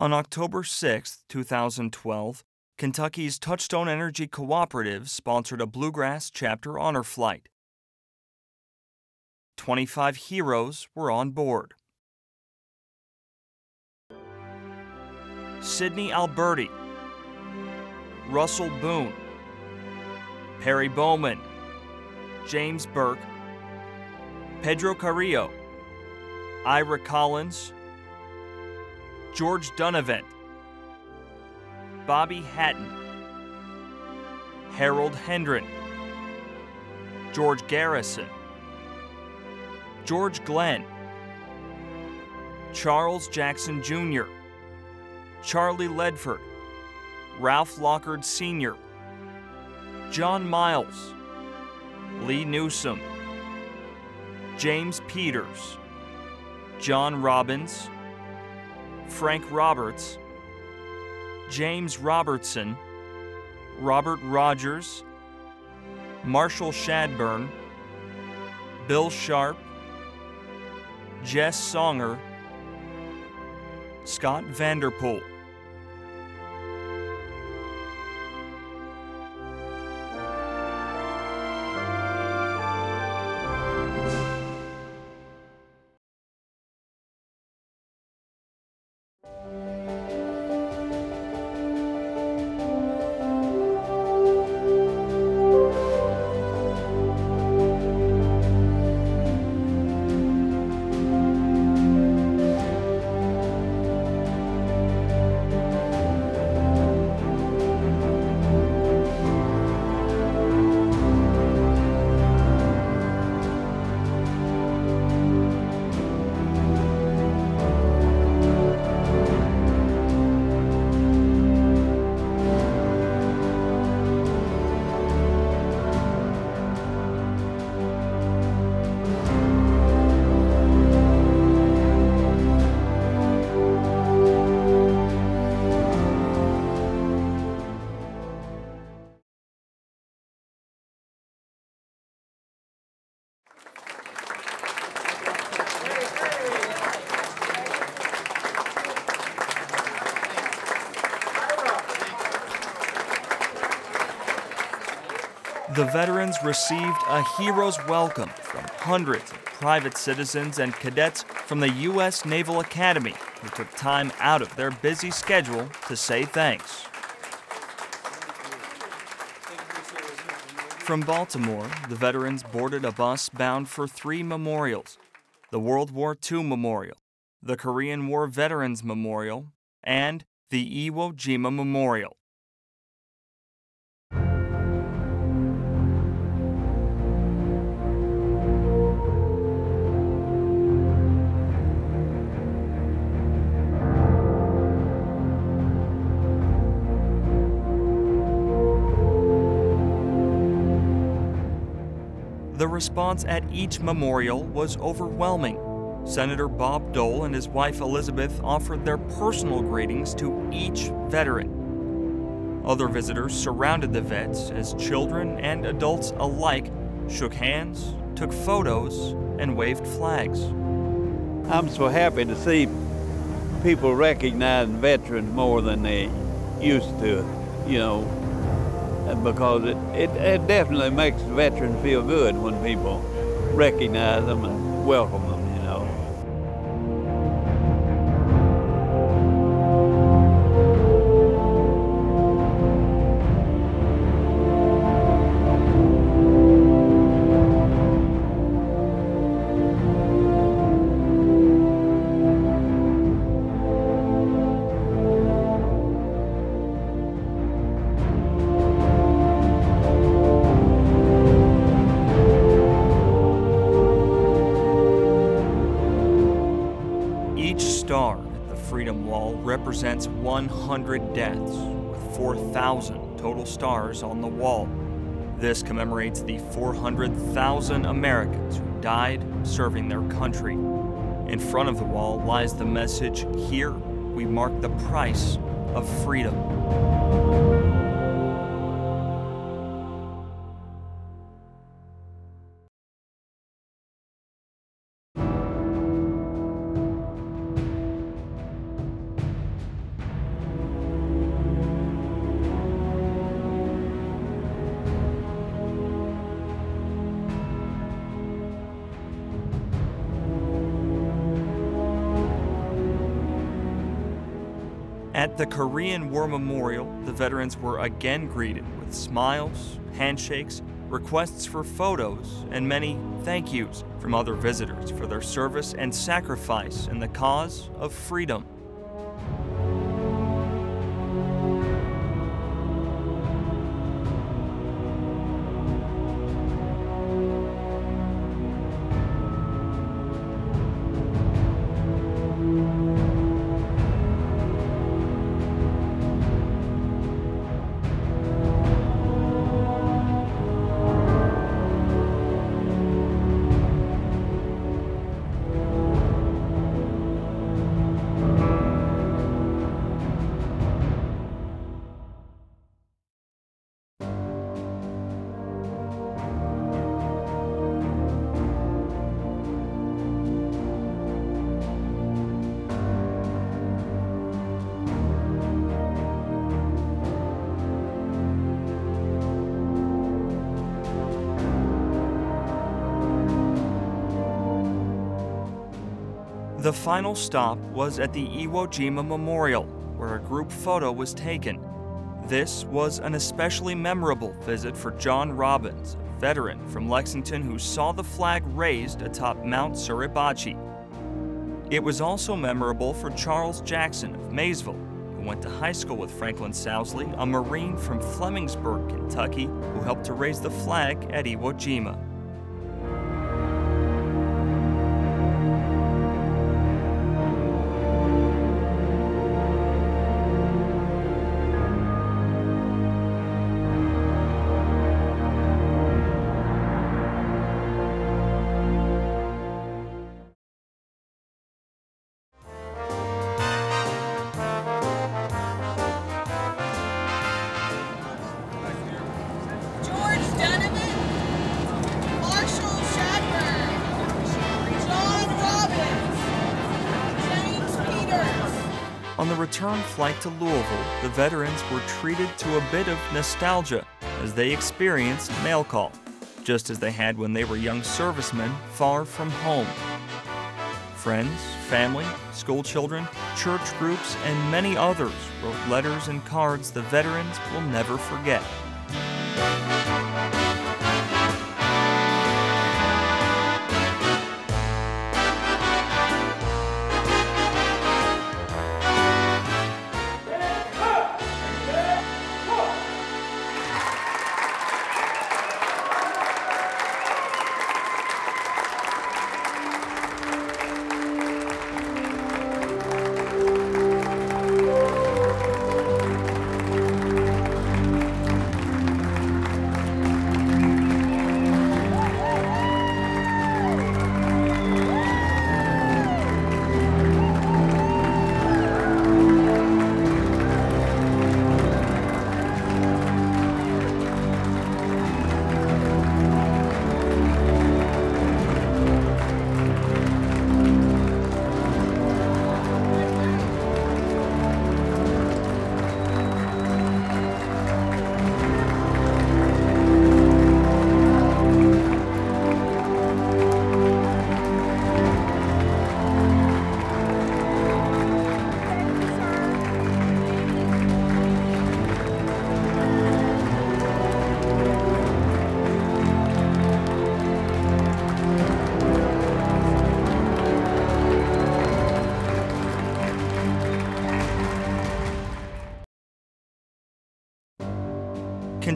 On October 6, 2012, Kentucky's Touchstone Energy Cooperative sponsored a Bluegrass Chapter Honor Flight. 25 heroes were on board. Sidney Alberti, Russell Boone, Perry Bowman, James Burke, Pedro Carrillo, Ira Collins, George Dunavant, Bobby Hatton, Harold Hendren, George Garrison, George Glenn, Charles Jackson Jr., Charlie Ledford, Ralph Lockard Sr., John Miles, Lee Newsom, James Peters, John Robbins, Frank Roberts, James Robertson, Robert Rogers, Marshall Shadburn, Bill Sharp, Jess Songer, Scott Vanderpool. The veterans received a hero's welcome from hundreds of private citizens and cadets from the U.S. Naval Academy who took time out of their busy schedule to say thanks. From Baltimore, the veterans boarded a bus bound for three memorials: the World War II Memorial, the Korean War Veterans Memorial, and the Iwo Jima Memorial. The response at each memorial was overwhelming. Senator Bob Dole and his wife Elizabeth offered their personal greetings to each veteran. Other visitors surrounded the vets as children and adults alike shook hands, took photos, and waved flags. I'm so happy to see people recognizing veterans more than they used to, because it definitely makes veterans feel good when people recognize them and welcome them. Each star at the Freedom Wall represents 100 deaths, with 4,000 total stars on the wall. This commemorates the 400,000 Americans who died serving their country. In front of the wall lies the message, "Here we mark the price of freedom." At the Korean War Memorial, the veterans were again greeted with smiles, handshakes, requests for photos, and many thank yous from other visitors for their service and sacrifice in the cause of freedom. The final stop was at the Iwo Jima Memorial, where a group photo was taken. This was an especially memorable visit for John Robbins, a veteran from Lexington who saw the flag raised atop Mount Suribachi. It was also memorable for Charles Jackson of Maysville, who went to high school with Franklin Sousley, a Marine from Flemingsburg, Kentucky, who helped to raise the flag at Iwo Jima. On the return flight to Louisville, the veterans were treated to a bit of nostalgia as they experienced mail call, just as they had when they were young servicemen far from home. Friends, family, school children, church groups, and many others wrote letters and cards the veterans will never forget.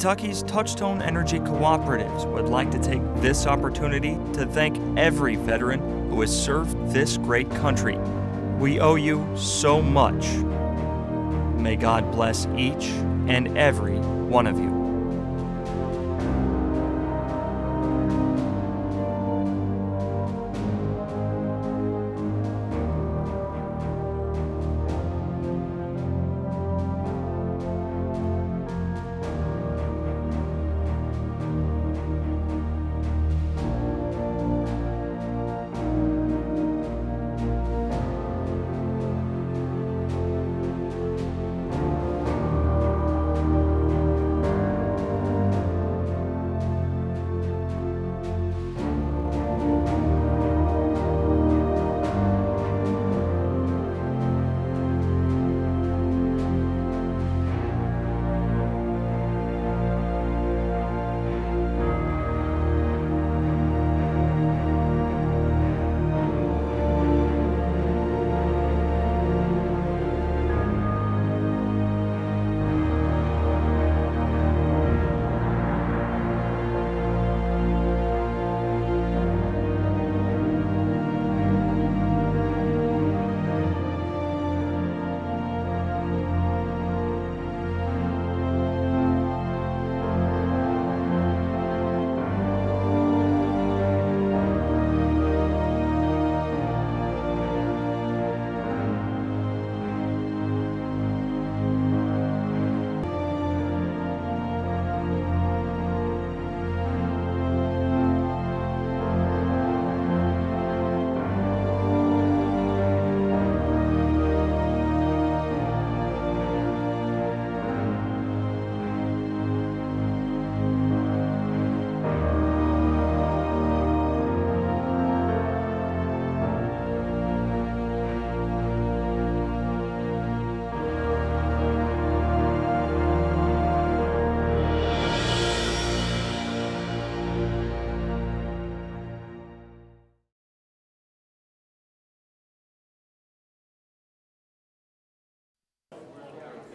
Kentucky's Touchstone Energy Cooperatives would like to take this opportunity to thank every veteran who has served this great country. We owe you so much. May God bless each and every one of you.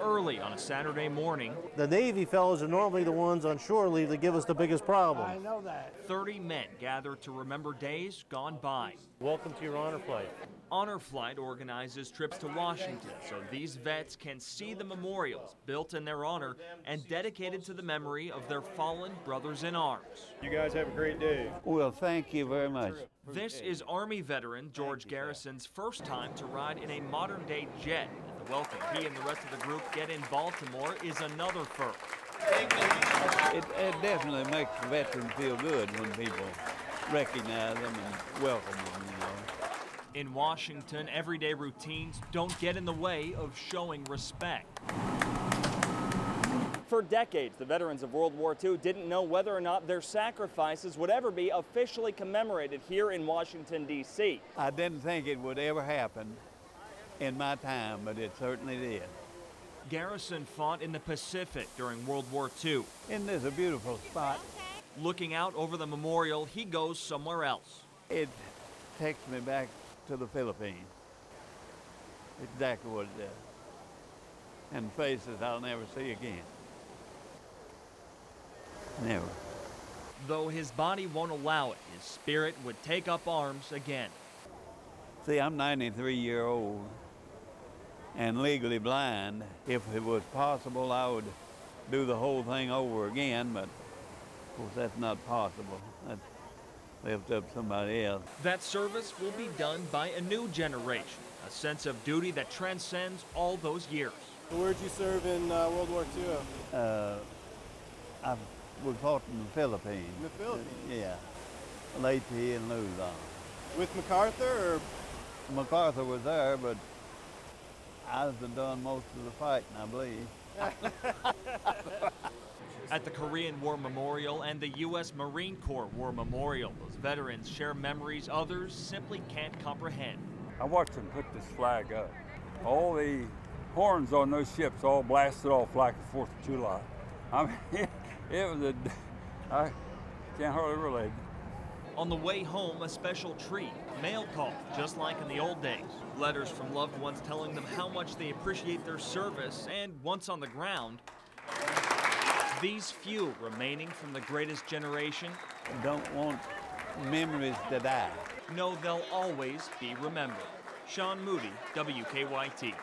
early on a Saturday morning. The Navy fellows are normally the ones on shore leave that give us the biggest problem. I know that. 30 men gather to remember days gone by. Welcome to your honor flight. Honor Flight organizes trips to Washington so these vets can see the memorials built in their honor and dedicated to the memory of their fallen brothers in arms. You guys have a great day. Well, thank you very much. This is Army veteran George Garrison's first time to ride in a modern-day jet. And the welcome he and the rest of the group get in Baltimore is another first. It definitely makes the veterans feel good when people recognize them and welcome them, you know. In Washington, everyday routines don't get in the way of showing respect. For decades, the veterans of World War II didn't know whether or not their sacrifices would ever be officially commemorated here in Washington, D.C. I didn't think it would ever happen in my time, but it certainly did. Garrison fought in the Pacific during World War II. Isn't this a beautiful spot? Looking out over the memorial, he goes somewhere else. It takes me back to the Philippines. Exactly what it does. And faces I'll never see again. Never. Though his body won't allow it, his spirit would take up arms again. See, I'm 93-year-old and legally blind. If it was possible, I would do the whole thing over again, but of course that's not possible. That's left up to somebody else. That service will be done by a new generation, a sense of duty that transcends all those years. Where'd you serve in World War II? We fought in the Philippines. In the Philippines? Yeah. Leyte and Luzon. With MacArthur or? MacArthur was there, but I've done most of the fighting, I believe. At the Korean War Memorial and the U.S. Marine Corps War Memorial, those veterans share memories others simply can't comprehend. I watched them put this flag up. All the horns on those ships all blasted off like the 4th of July. I mean, I can't hardly relate. On the way home, a special treat, mail call, just like in the old days. Letters from loved ones telling them how much they appreciate their service, and once on the ground, these few remaining from the greatest generation Don't want memories to die. know they'll always be remembered. Sean Moody, WKYT.